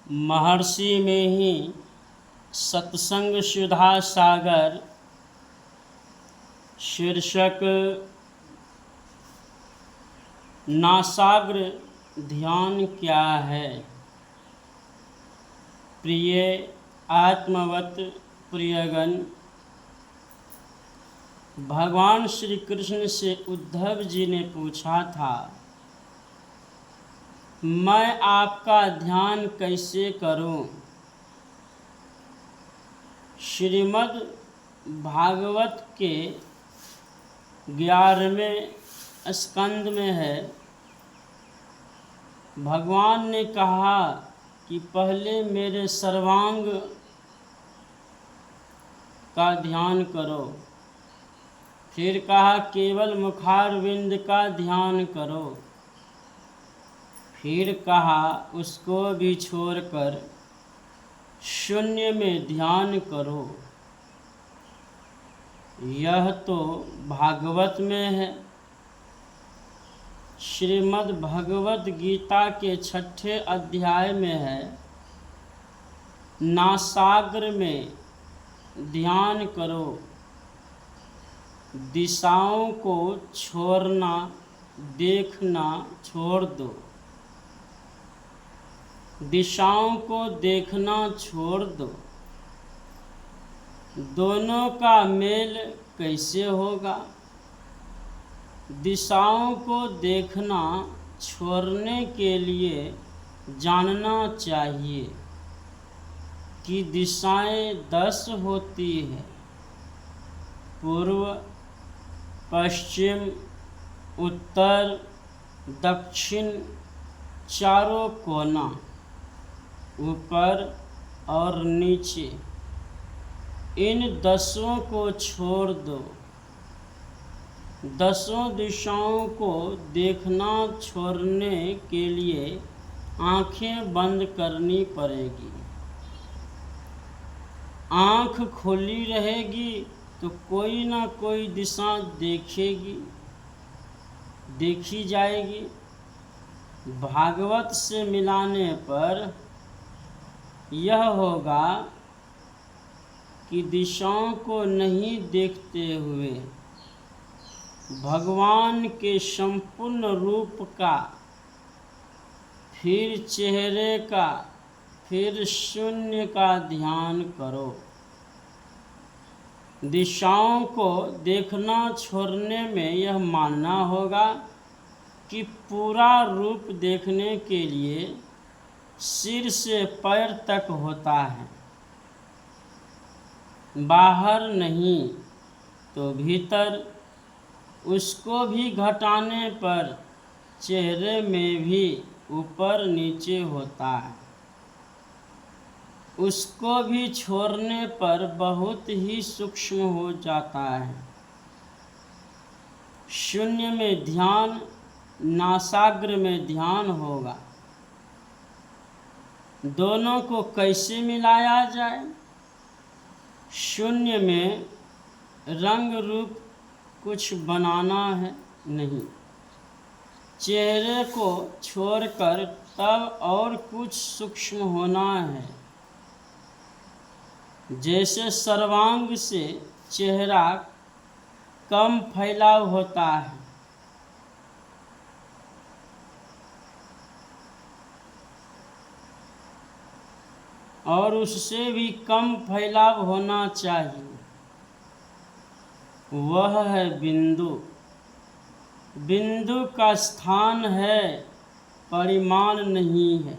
महर्षि में ही सत्संग सुधा सागर शीर्षक नासाग्र ध्यान क्या है। प्रिय आत्मवत प्रियगण, भगवान श्री कृष्ण से उद्धव जी ने पूछा था, मैं आपका ध्यान कैसे करूं। श्रीमद् भागवत के 11वें स्कंद में है। भगवान ने कहा कि पहले मेरे सर्वांग का ध्यान करो, फिर कहा केवल मुखारविंद का ध्यान करो, फिर कहा उसको भी छोड़कर शून्य में ध्यान करो। यह तो भागवत में है। श्रीमद् भगवत गीता के 6ठे अध्याय में है, नासाग्र में ध्यान करो, दिशाओं को छोड़ना देखना छोड़ दो। दिशाओं को देखना छोड़ दो। दोनों का मेल कैसे होगा। दिशाओं को देखना छोड़ने के लिए जानना चाहिए कि दिशाएं 10 होती है, पूर्व, पश्चिम, उत्तर, दक्षिण, चारों कोना, ऊपर और नीचे। इन 10 को छोड़ दो। 10 दिशाओं को देखना छोड़ने के लिए आंखें बंद करनी पड़ेगी। आंख खुली रहेगी तो कोई ना कोई दिशा देखी जाएगी। भागवत से मिलाने पर यह होगा कि दिशाओं को नहीं देखते हुए भगवान के संपूर्ण रूप का, फिर चेहरे का, फिर शून्य का ध्यान करो। दिशाओं को देखना छोड़ने में यह मानना होगा कि पूरा रूप देखने के लिए सिर से पैर तक होता है, बाहर नहीं तो भीतर। उसको भी घटाने पर चेहरे में भी ऊपर नीचे होता है। उसको भी छोड़ने पर बहुत ही सूक्ष्म हो जाता है। शून्य में ध्यान, नासाग्र में ध्यान होगा। दोनों को कैसे मिलाया जाए। शून्य में रंग रूप कुछ बनाना है नहीं। चेहरे को छोड़कर तब और कुछ सूक्ष्म होना है। जैसे सर्वांग से चेहरा कम फैलाव होता है, और उससे भी कम फैलाव होना चाहिए, वह है बिंदु। बिंदु का स्थान है, परिमाण नहीं है।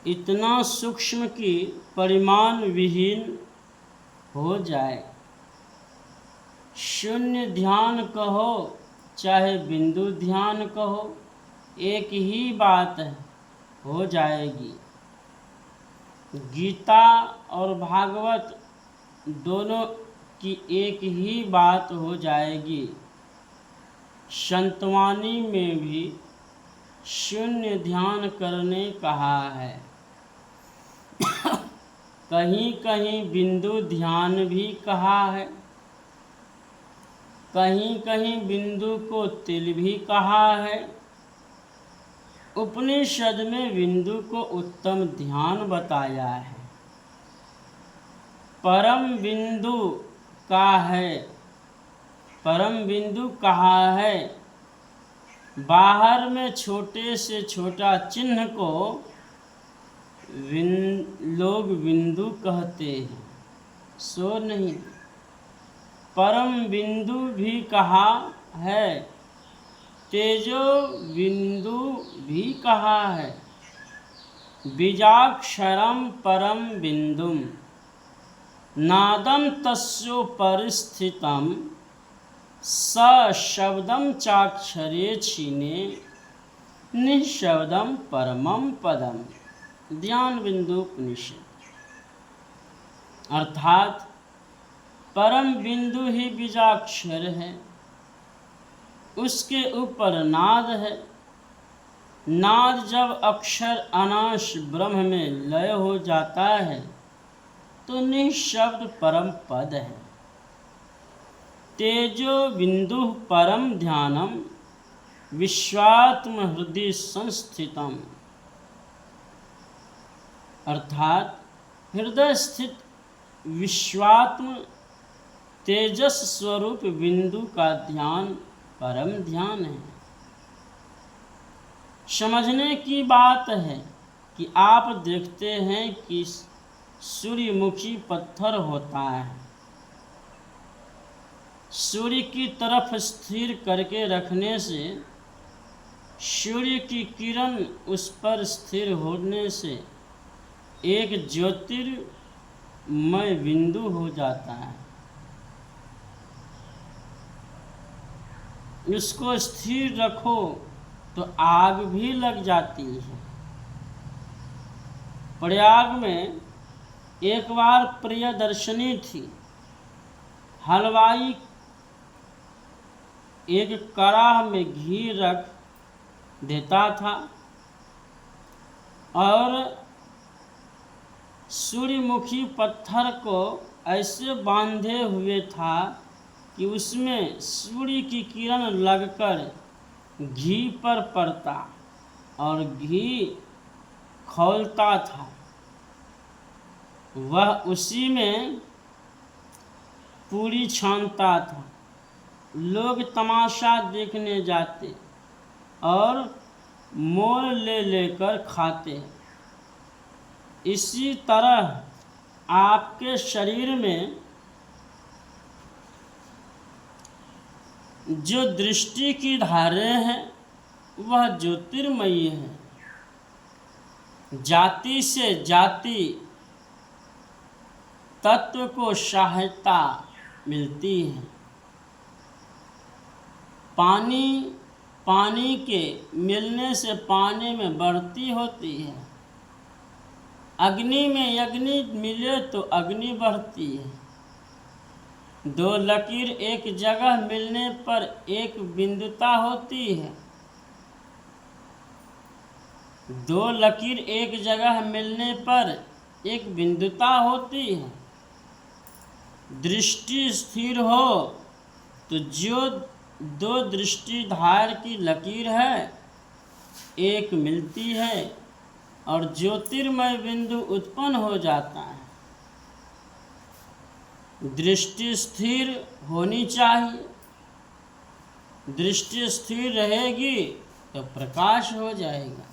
इतना सूक्ष्म कि परिमाण विहीन हो जाए। शून्य ध्यान कहो चाहे बिंदु ध्यान कहो, एक ही बात हो जाएगी। गीता और भागवत दोनों की एक ही बात हो जाएगी। संतवाणी में भी शून्य ध्यान करने कहा है। कहीं कहीं बिंदु ध्यान भी कहा है। कहीं कहीं बिंदु को तिल भी कहा है। उपनिषद में बिंदु को उत्तम ध्यान बताया है। परम बिंदु का है, परम बिंदु कहा है। बाहर में छोटे से छोटा चिन्ह को लोग बिंदु कहते हैं, सो नहीं। परम बिंदु भी कहा है, तेजो बिंदु भी कहा है। बीजाक्षरम परम बिंदुम नादम तस्योपरिस्थितम स शब्दम चाक्षरे छीने निःशब्दम परमम पदम। ध्यान बिंदु उपनिषद। अर्थात परम बिंदु ही बीजाक्षर है, उसके ऊपर नाद है। नाद जब अक्षर अनाश ब्रह्म में लय हो जाता है तो निःशब्द परम पद है। तेजो बिंदु परम ध्यानम विश्वात्म हृदय संस्थितम। अर्थात हृदय स्थित विश्वात्म तेजस स्वरूप बिंदु का ध्यान परम ध्यान है। समझने की बात है कि आप देखते हैं कि सूर्यमुखी पत्थर होता है, सूर्य की तरफ स्थिर करके रखने से सूर्य की किरण उस पर स्थिर होने से एक ज्योतिर्मय बिंदु हो जाता है। उसको स्थिर रखो तो आग भी लग जाती है। प्रयाग में एक बार प्रियदर्शनी थी। हलवाई एक कड़ाह में घी रख देता था और सूर्यमुखी पत्थर को ऐसे बांधे हुए था कि उसमें सूर्य की किरण लगकर घी पर पड़ता और घी खौलता था। वह उसी में पूरी छानता था। लोग तमाशा देखने जाते और मोल ले लेकर खाते। इसी तरह आपके शरीर में जो दृष्टि की धारें हैं वह ज्योतिर्मयी है। जाति से जाति तत्व को सहायता मिलती है। पानी के मिलने से पानी में बढ़ती होती है। अग्नि में अग्नि मिले तो अग्नि बढ़ती है। दो लकीर एक जगह मिलने पर एक बिंदुता होती है। दो लकीर एक जगह मिलने पर एक बिंदुता होती है। दृष्टि स्थिर हो तो जो दो दृष्टि धार की लकीर है एक मिलती है और ज्योतिर्मय बिंदु उत्पन्न हो जाता है। दृष्टि स्थिर होनी चाहिए। दृष्टि स्थिर रहेगी तो प्रकाश हो जाएगा।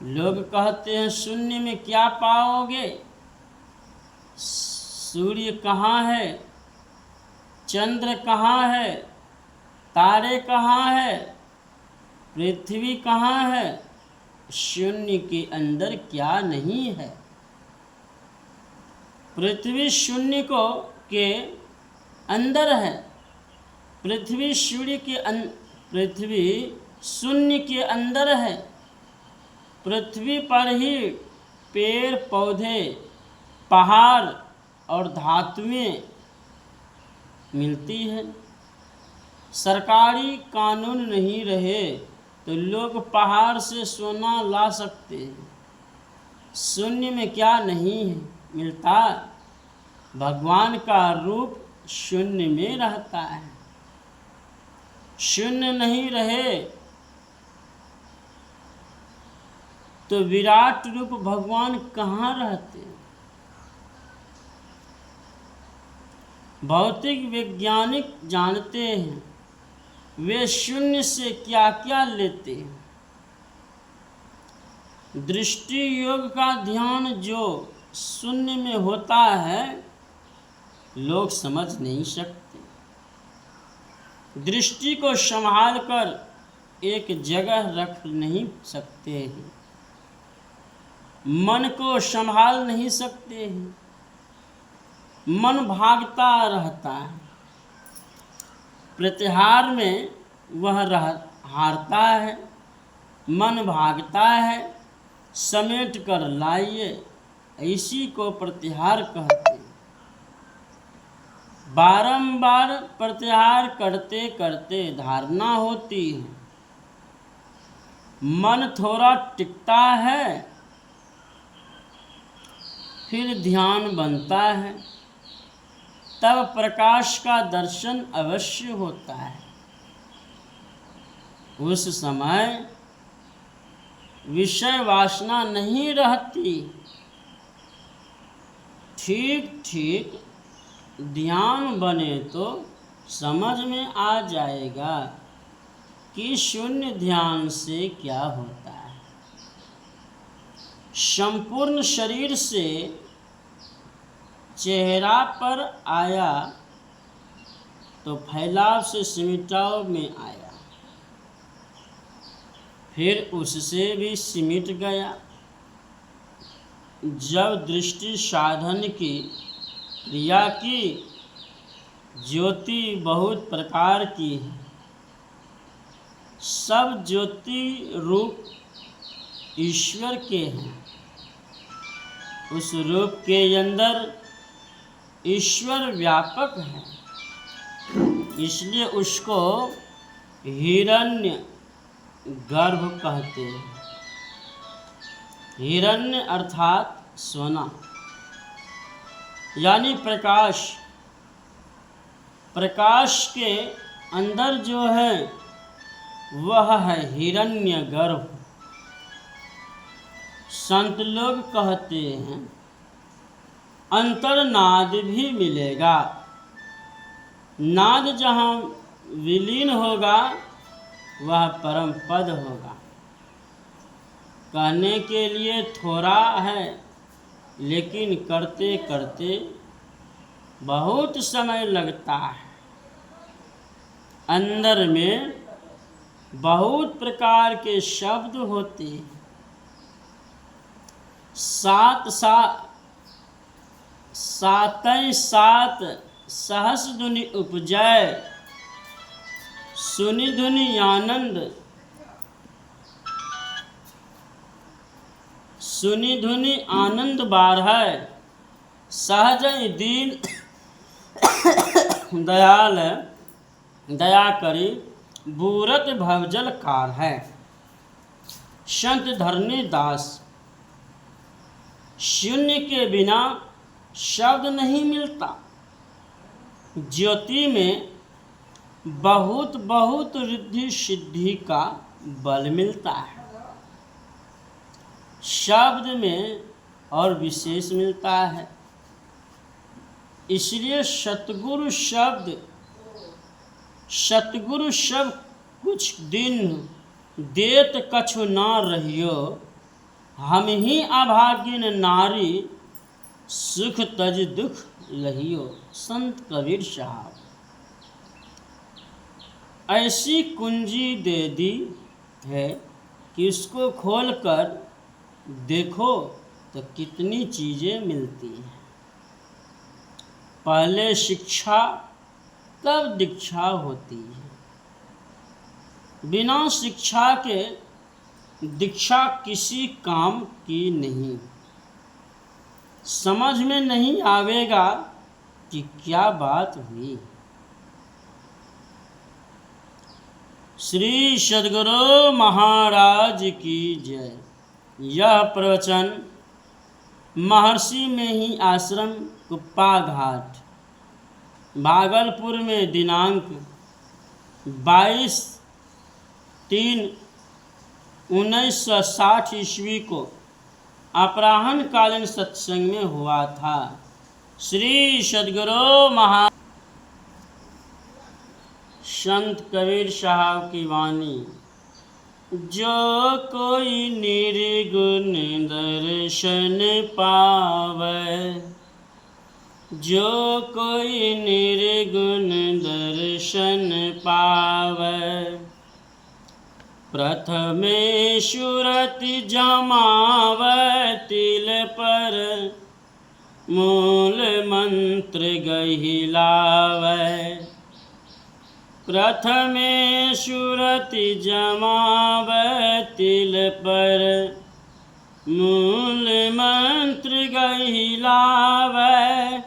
लोग कहते हैं शून्य में क्या पाओगे? सूर्य कहाँ है, चंद्र कहाँ है, तारे कहाँ है, पृथ्वी कहाँ है? शून्य के अंदर क्या नहीं है? पृथ्वी शून्य के अंदर है। पृथ्वी पृथ्वी शून्य के अंदर है। पृथ्वी पर ही पेड़ पौधे, पहाड़ और धातुएं मिलती है। सरकारी कानून नहीं रहे तो लोग पहाड़ से सोना ला सकते हैं। शून्य में क्या नहीं है मिलता? भगवान का रूप शून्य में रहता है। शून्य नहीं रहे तो विराट रूप भगवान कहाँ रहते हैं? भौतिक वैज्ञानिक जानते हैं वे शून्य से क्या क्या लेते हैं। दृष्टि योग का ध्यान जो शून्य में होता है लोग समझ नहीं सकते। दृष्टि को संभाल कर एक जगह रख नहीं सकते हैं, मन को संभाल नहीं सकते हैं, मन भागता रहता है। प्रतिहार में वह हारता है, मन भागता है, समेट कर लाइए, इसी को प्रतिहार कहते हैं। बारंबार प्रतिहार करते करते धारणा होती है, मन थोड़ा टिकता है, फिर ध्यान बनता है, तब प्रकाश का दर्शन अवश्य होता है। उस समय विषय वासना नहीं रहती। ठीक ठीक ध्यान बने तो समझ में आ जाएगा कि शून्य ध्यान से क्या होता है। संपूर्ण शरीर से चेहरा पर आया तो फैलाव से सिमटाव में आया, फिर उससे भी सिमट गया। जब दृष्टि साधन की क्रिया की, ज्योति बहुत प्रकार की है, सब ज्योति रूप ईश्वर के हैं। उस रूप के अंदर ईश्वर व्यापक है, इसलिए उसको हिरण्य गर्भ कहते हैं। हिरण्य अर्थात सोना, यानी प्रकाश। प्रकाश के अंदर जो है वह है हिरण्य गर्भ। संत लोग कहते हैं अंतर्नाद भी मिलेगा। नाद जहाँ विलीन होगा वह परम पद होगा। कहने के लिए थोड़ा है, लेकिन करते करते बहुत समय लगता है। अंदर में बहुत प्रकार के शब्द होते हैं। सात सहस धुनि उपजय, सुनि धुनि आनंद, सुनि धुनि आनंद बारहै, सहज दीन दयाल दया करी, बूरत भवजल कार है। संत धरनी दास। शून्य के बिना शब्द नहीं मिलता। ज्योति में बहुत बहुत रिद्धि सिद्धि का बल मिलता है। शब्द में और विशेष मिलता है। इसलिए सतगुरु शब्द कुछ दिन देत कछु ना रहियो, हम ही अभागिन नारी सुख तज दुख लहियो। संत कबीर साहब। ऐसी कुंजी दे दी है कि उसको खोलकर देखो तो कितनी चीज़ें मिलती हैं। पहले शिक्षा तब दीक्षा होती है। बिना शिक्षा के दीक्षा किसी काम की नहीं। समझ में नहीं आवेगा कि क्या बात हुई। श्री सद्गुरु महाराज की जय। यह प्रवचन महर्षि में ही आश्रम कुप्पा घाट भागलपुर में दिनांक 22/3 1960 ईस्वी को अपराह्न कालीन सत्संग में हुआ था। श्री सद्गुरु संत कबीर साहब की वाणी। जो कोई निर्गुण दर्शन पावे, जो कोई निर्गुण दर्शन पावे, प्रथमे सुरति जमावे, तिल पर मूल मंत्र गहिलावे। प्रथमे सुरति जमावे, तिल पर मूल मंत्र गहिलावे।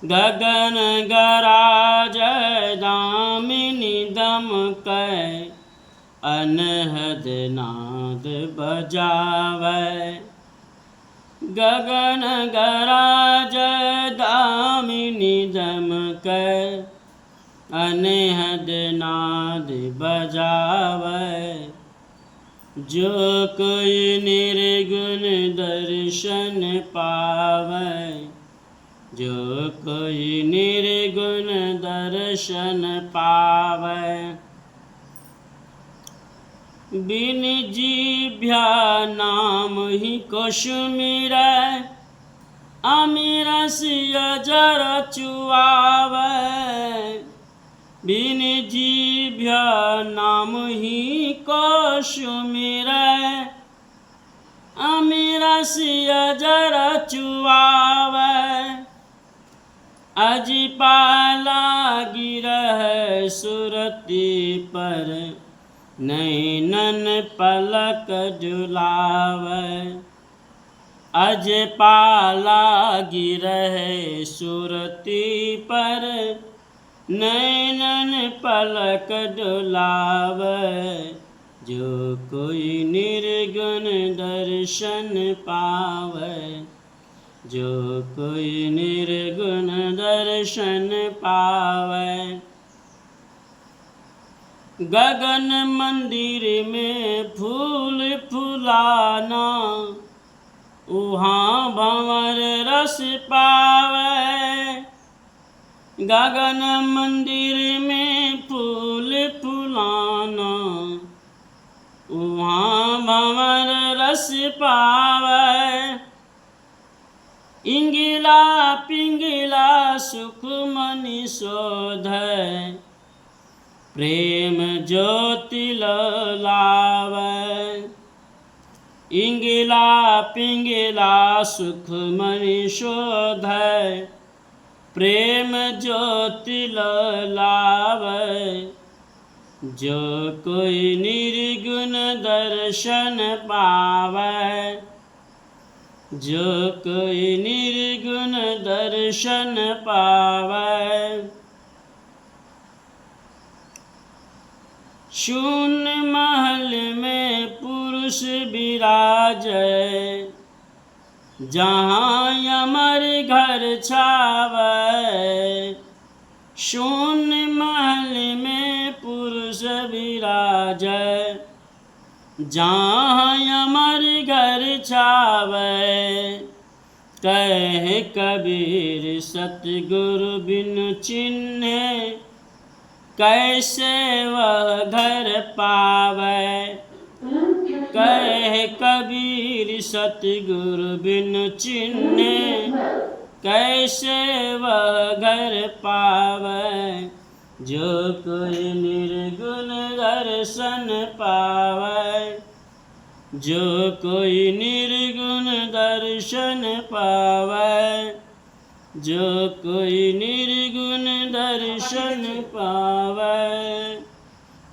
गगन गराज दामिनी दमकै, अनहद नाद बजावे। गगन गराज दामिनी दमकै, अनहद नाद बजावे। जो कोई निर्गुण दर्शन पावे, जो कोई निर्गुण दर्शन पावे। बिन जीभ्या नाम ही को सुमिरै, अमीरस अजर चुआवे। बिन जीभ्या नाम ही को सुमिरै, अमीरस अजर चुआवे। अजी पाला गिरह सुरति पर, नैनन पलक झुलावे। अज पाला गिरह सुरति पर, नैनन पलक डुलावे। जो कोई निर्गुण दर्शन पावे, जो कोई निर्गुण दर्शन पावे। गगन मंदिर में फूल फुलाना, उहाँ भंवर रस पावे। गगन मंदिर में फूल फुलाना, उहाँ भंवर रस पावे। इंगिला पिंगिला सुख मनि शोधै, प्रेम ज्योति लावे। इंगिला पिंगिला सुख मनि शोधै, प्रेम ज्योति लावे। जो कोई निर्गुण दर्शन पावे, जो कोई निर्गुण दर्शन पावे। शून्य महल में पुरुष विराजै, जहाँ अमर घर छावै। शून्य महल में पुरुष विराजै, जहाँ अमर घर छावै। कहे कबीर सतगुरु बिनु चिन्हे, कैसे वह घर पावे। कहे कबीर सतगुरु बिनु चिन्हे, कैसे वह घर पावे। जो कोई निर्गुण दर्शन पावे, जो कोई निर्गुण दर्शन पावे, जो कोई निर्गुण दर्शन पावे।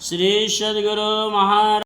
श्री सद्गुरु महाराज।